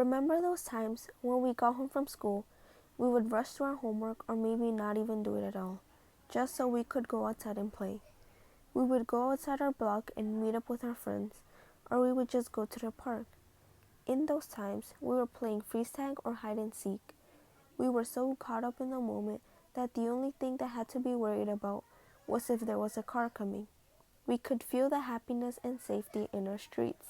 Remember those times when we got home from school, we would rush to our homework or maybe not even do it at all, just so we could go outside and play. We would go outside our block and meet up with our friends, or we would just go to the park. In those times, we were playing freeze tag or hide and seek. We were so caught up in the moment that the only thing that had to be worried about was if there was a car coming. We could feel the happiness and safety in our streets.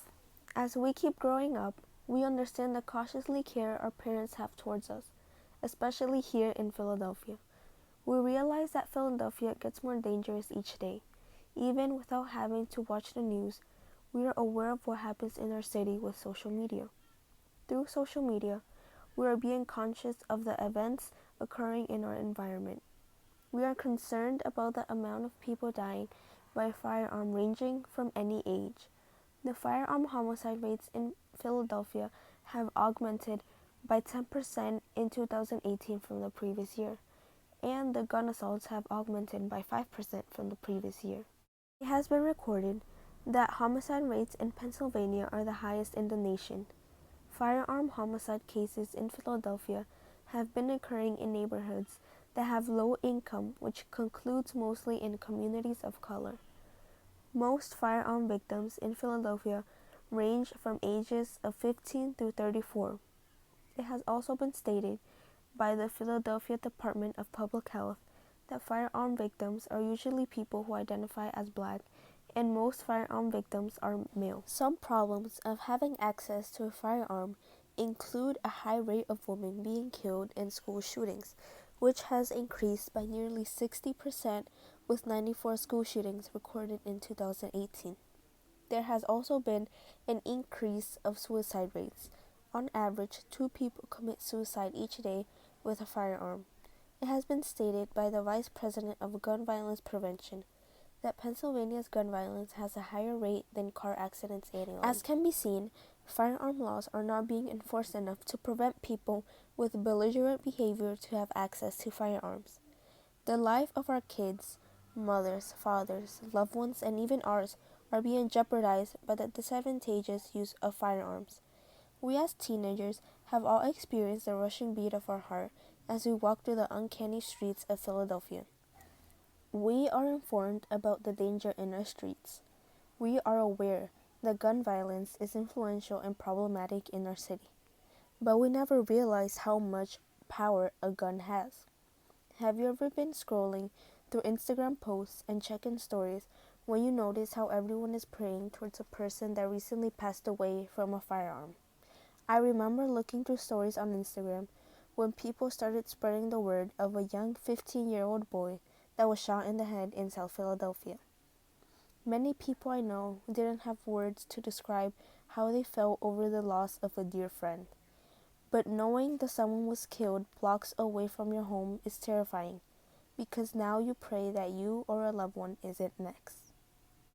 As we keep growing up, we understand the cautiously care our parents have towards us, especially here in Philadelphia. We realize that Philadelphia gets more dangerous each day. Even without having to watch the news, we are aware of what happens in our city with social media. Through social media, we are being conscious of the events occurring in our environment. We are concerned about the amount of people dying by firearm ranging from any age. The firearm homicide rates in Philadelphia have augmented by 10% in 2018 from the previous year, and the gun assaults have augmented by 5% from the previous year. It has been recorded that homicide rates in Pennsylvania are the highest in the nation. Firearm homicide cases in Philadelphia have been occurring in neighborhoods that have low income, which concludes mostly in communities of color. Most firearm victims in Philadelphia range from ages of 15 through 34. It has also been stated by the Philadelphia Department of Public Health that firearm victims are usually people who identify as Black, and most firearm victims are male. Some problems of having access to a firearm include a high rate of women being killed in school shootings, which has increased by nearly 60% with 94 school shootings recorded in 2018. There has also been an increase of suicide rates. On average, 2 people commit suicide each day with a firearm. It has been stated by the Vice President of Gun Violence Prevention that Pennsylvania's gun violence has a higher rate than car accidents annually. As can be seen, firearm laws are not being enforced enough to prevent people with belligerent behavior to have access to firearms. The life of our kids, mothers, fathers, loved ones, and even ours are being jeopardized by the disadvantageous use of firearms. We as teenagers have all experienced the rushing beat of our heart as we walk through the uncanny streets of Philadelphia. We are informed about the danger in our streets. We are aware that gun violence is influential and problematic in our city, but we never realize how much power a gun has. Have you ever been scrolling through Instagram posts and checking stories when you notice how everyone is praying towards a person that recently passed away from a firearm? I remember looking through stories on Instagram when people started spreading the word of a young 15-year-old boy that was shot in the head in South Philadelphia. Many people I know didn't have words to describe how they felt over the loss of a dear friend. But knowing that someone was killed blocks away from your home is terrifying, because now you pray that you or a loved one isn't next.